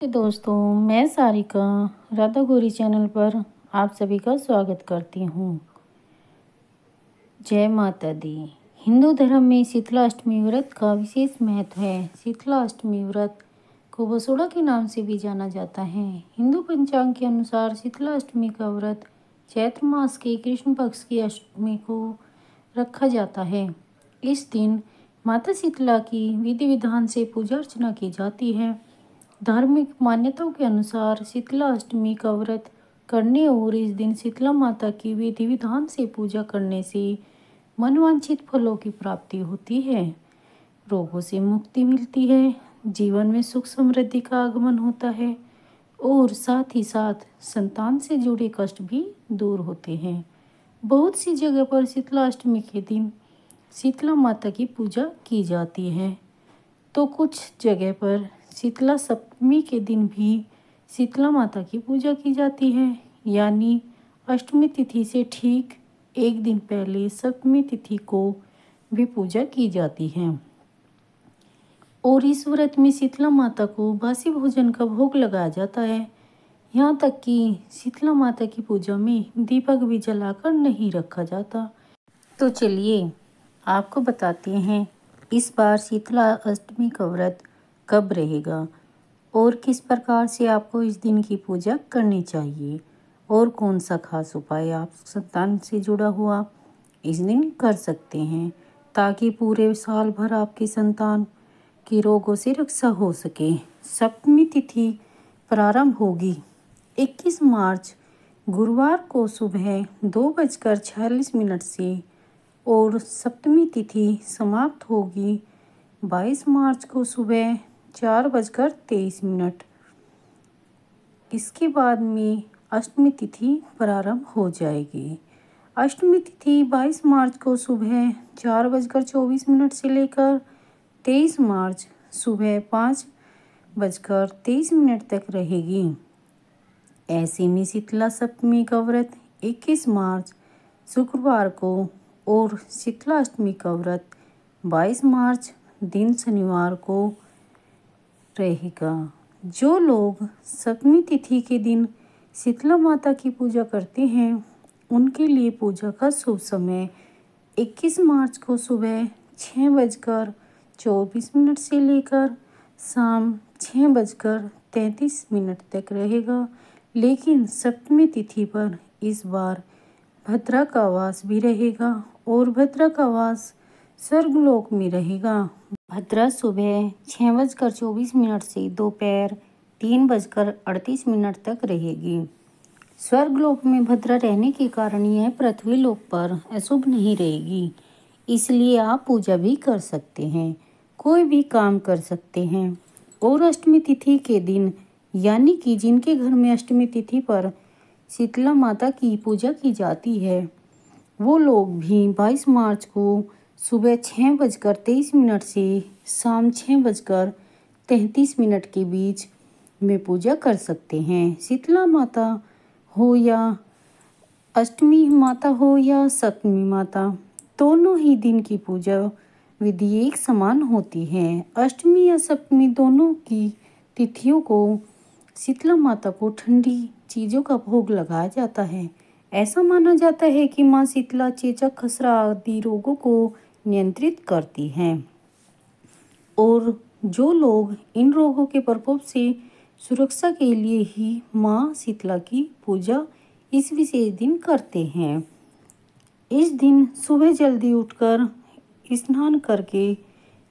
दोस्तों, मैं सारिका राधा गौरी चैनल पर आप सभी का स्वागत करती हूँ। जय माता दी। हिंदू धर्म में शीतला अष्टमी व्रत का विशेष महत्व है। शीतला अष्टमी व्रत को बसोड़ा के नाम से भी जाना जाता है। हिंदू पंचांग के अनुसार शीतला अष्टमी का व्रत चैत्र मास के कृष्ण पक्ष की अष्टमी को रखा जाता है। इस दिन माता शीतला की विधि विधान से पूजा अर्चना की जाती है। धार्मिक मान्यताओं के अनुसार शीतला अष्टमी का व्रत करने और इस दिन शीतला माता की विधि विधान से पूजा करने से मनवांछित फलों की प्राप्ति होती है, रोगों से मुक्ति मिलती है, जीवन में सुख समृद्धि का आगमन होता है और साथ ही साथ संतान से जुड़े कष्ट भी दूर होते हैं। बहुत सी जगह पर शीतला अष्टमी के दिन शीतला माता की पूजा की जाती है, तो कुछ जगह पर शीतला सप्तमी के दिन भी शीतला माता की पूजा की जाती है, यानी अष्टमी तिथि से ठीक एक दिन पहले सप्तमी तिथि को भी पूजा की जाती है। और इस व्रत में शीतला माता को बासी भोजन का भोग लगाया जाता है। यहाँ तक कि शीतला माता की पूजा में दीपक भी जलाकर नहीं रखा जाता। तो चलिए आपको बताते हैं इस बार शीतला अष्टमी का व्रत कब रहेगा और किस प्रकार से आपको इस दिन की पूजा करनी चाहिए और कौन सा खास उपाय आप संतान से जुड़ा हुआ इस दिन कर सकते हैं, ताकि पूरे साल भर आपकी संतान की रोगों से रक्षा हो सके। सप्तमी तिथि प्रारंभ होगी 21 मार्च गुरुवार को सुबह 2:46 से और सप्तमी तिथि समाप्त होगी 22 मार्च को सुबह 4:23। इसके बाद में अष्टमी तिथि प्रारंभ हो जाएगी। अष्टमी तिथि 22 मार्च को सुबह 4:24 से लेकर 23 मार्च सुबह 5:23 तक रहेगी। ऐसे में शीतला सप्तमी का व्रत 21 मार्च शुक्रवार को और शीतला अष्टमी का व्रत 22 मार्च दिन शनिवार को रहेगा। जो लोग सप्तमी तिथि के दिन शीतला माता की पूजा करते हैं उनके लिए पूजा का शुभ समय 21 मार्च को सुबह 6:24 से लेकर शाम 6:33 तक रहेगा। लेकिन सप्तमी तिथि पर इस बार भद्रा का वास भी रहेगा और भद्रा का वास स्वर्गलोक में रहेगा। भद्रा सुबह 6:24 से दोपहर 3:38 तक रहेगी। स्वर्गलोक में भद्रा रहने के कारण यह पृथ्वी लोक पर अशुभ नहीं रहेगी, इसलिए आप पूजा भी कर सकते हैं, कोई भी काम कर सकते हैं। और अष्टमी तिथि के दिन, यानी कि जिनके घर में अष्टमी तिथि पर शीतला माता की पूजा की जाती है, वो लोग भी 22 मार्च को सुबह 6:23 से शाम 6:33 के बीच में पूजा कर सकते हैं। शीतला माता हो या अष्टमी माता हो या सप्तमी माता, दोनों ही दिन की पूजा विधि एक समान होती है। अष्टमी या सप्तमी दोनों की तिथियों को शीतला माता को ठंडी चीज़ों का भोग लगाया जाता है। ऐसा माना जाता है कि माँ शीतला चेचक, खसरा आदि रोगों को नियंत्रित करती हैं और जो लोग इन रोगों के प्रकोप से सुरक्षा के लिए ही माँ शीतला की पूजा इस विशेष दिन करते हैं। इस दिन सुबह जल्दी उठकर स्नान करके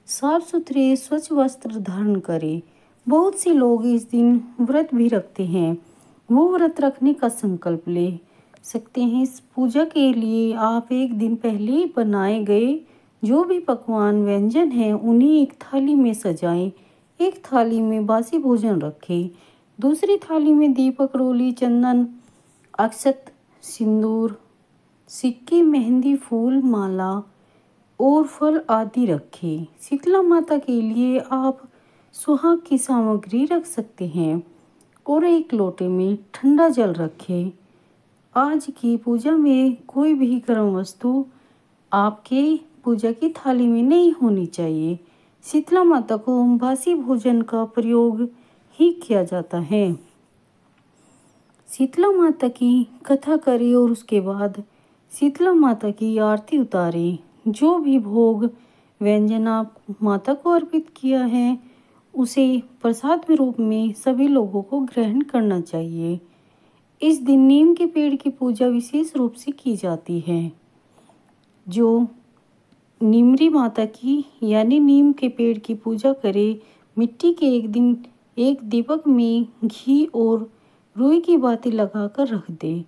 साफ सुथरे स्वच्छ वस्त्र धारण करें। बहुत से लोग इस दिन व्रत भी रखते हैं। वो व्रत रखने का संकल्प ले सकते हैं। इस पूजा के लिए आप एक दिन पहले बनाए गए जो भी पकवान व्यंजन हैं उन्हें एक थाली में सजाएं। एक थाली में बासी भोजन रखें, दूसरी थाली में दीपक, रोली, चंदन, अक्षत, सिंदूर, सिक्के, मेहंदी, फूल, माला और फल आदि रखें। शीतला माता के लिए आप सुहाग की सामग्री रख सकते हैं और एक लोटे में ठंडा जल रखें। आज की पूजा में कोई भी गर्म वस्तु आपके पूजा की थाली में नहीं होनी चाहिए। शीतला माता को बासी भोजन का प्रयोग ही किया जाता है। शीतला माता की कथा करें और उसके बाद शीतला माता की आरती उतारें। जो भी भोग व्यंजन आप माता को अर्पित किया है उसे प्रसाद के रूप में सभी लोगों को ग्रहण करना चाहिए। इस दिन नीम के पेड़ की पूजा विशेष रूप से की जाती है। जो नीमरी माता की यानी नीम के पेड़ की पूजा करे, मिट्टी के एक दीपक में घी और रुई की बाती लगाकर रख दे,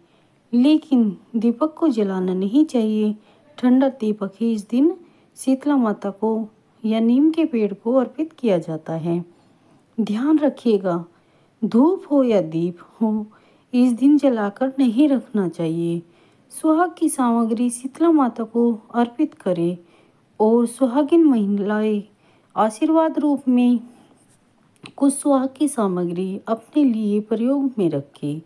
लेकिन दीपक को जलाना नहीं चाहिए। ठंडा दीपक ही इस दिन शीतला माता को या नीम के पेड़ को अर्पित किया जाता है। ध्यान रखिएगा, धूप हो या दीप हो इस दिन जलाकर नहीं रखना चाहिए। सुहाग की सामग्री शीतला माता को अर्पित करें और सुहागिन महिलाएं आशीर्वाद रूप में कुछ सुहाग की सामग्री अपने लिए प्रयोग में रखें।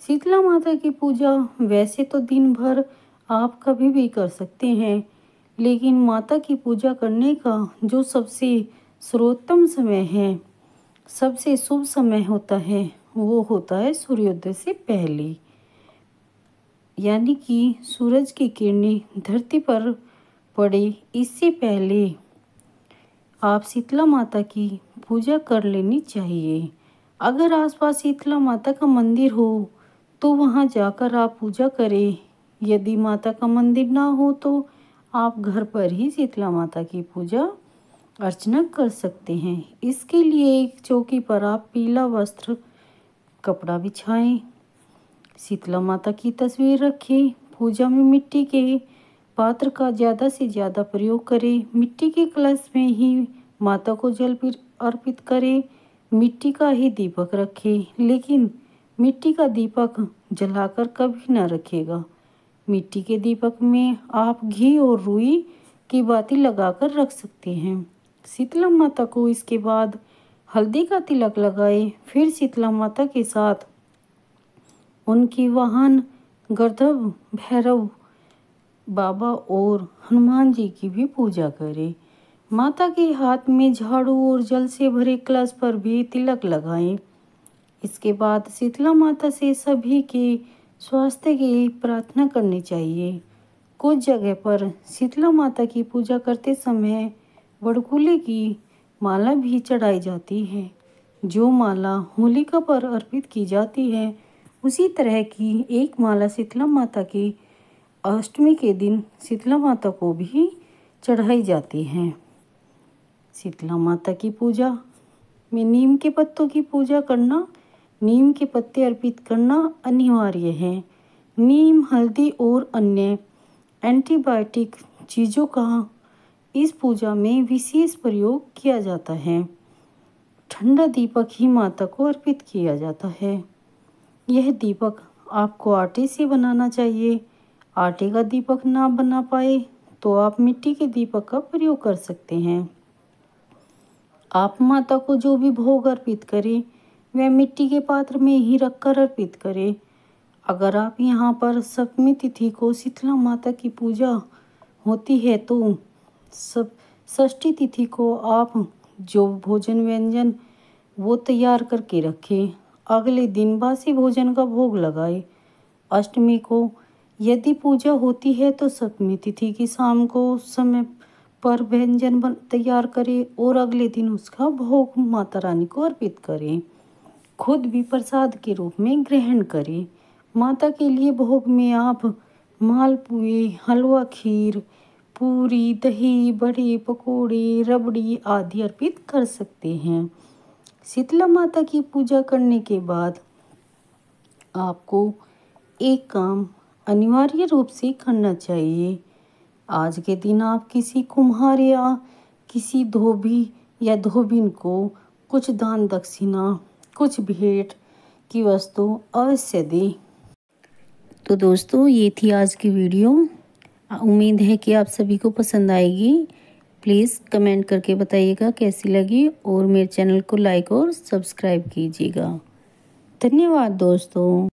शीतला माता की पूजा वैसे तो दिन भर आप कभी भी कर सकते हैं, लेकिन माता की पूजा करने का जो सबसे सर्वोत्तम समय है, सबसे शुभ समय होता है, वो होता है सूर्योदय से पहले, यानी कि सूरज की किरणें धरती पर पड़े इससे पहले आप शीतला माता की पूजा कर लेनी चाहिए। अगर आसपास शीतला माता का मंदिर हो तो वहां जाकर आप पूजा करें। यदि माता का मंदिर ना हो तो आप घर पर ही शीतला माता की पूजा अर्चना कर सकते हैं। इसके लिए एक चौकी पर आप पीला वस्त्र कपड़ा बिछाएं, शीतला माता की तस्वीर रखें। पूजा में मिट्टी के पात्र का ज़्यादा से ज़्यादा प्रयोग करें। मिट्टी के कलश में ही माता को जल अर्पित करें। मिट्टी का ही दीपक रखें, लेकिन मिट्टी का दीपक जलाकर कभी न रखिएगा। मिट्टी के दीपक में आप घी और रुई की बाती लगाकर रख सकते हैं। शीतला माता को इसके बाद हल्दी का तिलक लगाएं। फिर शीतला माता के साथ उनकी वाहन गर्दभ भैरव बाबा और हनुमान जी की भी पूजा करें। माता के हाथ में झाड़ू और जल से भरे कलश पर भी तिलक लगाएं। इसके बाद शीतला माता से सभी के स्वास्थ्य की प्रार्थना करनी चाहिए। कुछ जगह पर शीतला माता की पूजा करते समय वड़कुले की माला भी चढ़ाई जाती है। जो माला होलिका पर अर्पित की जाती है, उसी तरह की एक माला शीतला माता की अष्टमी के दिन शीतला माता को भी चढ़ाई जाती है। शीतला माता की पूजा में नीम के पत्तों की पूजा करना, नीम के पत्ते अर्पित करना अनिवार्य है। नीम, हल्दी और अन्य एंटीबायोटिक चीज़ों का इस पूजा में विशेष प्रयोग किया जाता है। ठंडा दीपक ही माता को अर्पित किया जाता है। यह दीपक आपको आटे से बनाना चाहिए। आटे का दीपक ना बना पाए तो आप मिट्टी के दीपक का प्रयोग कर सकते हैं। आप माता को जो भी भोग अर्पित करें वह मिट्टी के पात्र में ही रखकर अर्पित करें। अगर आप यहाँ पर सप्तमी तिथि को शीतला माता की पूजा होती है तो षष्ठी तिथि को आप जो भोजन व्यंजन वो तैयार करके रखें। अगले दिन बासी भोजन का भोग लगाएं। अष्टमी को यदि पूजा होती है तो सप्तमी तिथि की शाम को समय पर व्यंजन तैयार करें और अगले दिन उसका भोग माता रानी को अर्पित करें। खुद भी प्रसाद के रूप में ग्रहण करें। माता के लिए भोग में आप मालपुए, हलवा, खीर, पूरी, दही, बड़े, पकोड़े, रबड़ी आदि अर्पित कर सकते हैं। शीतला माता की पूजा करने के बाद आपको एक काम अनिवार्य रूप से करना चाहिए। आज के दिन आप किसी कुम्हार या किसी धोबी या धोबिन को कुछ दान दक्षिणा, कुछ भेंट की वस्तु अवश्य दें। तो दोस्तों, ये थी आज की वीडियो। उम्मीद है कि आप सभी को पसंद आएगी। प्लीज़ कमेंट करके बताइएगा कैसी लगी और मेरे चैनल को लाइक और सब्सक्राइब कीजिएगा। धन्यवाद दोस्तों।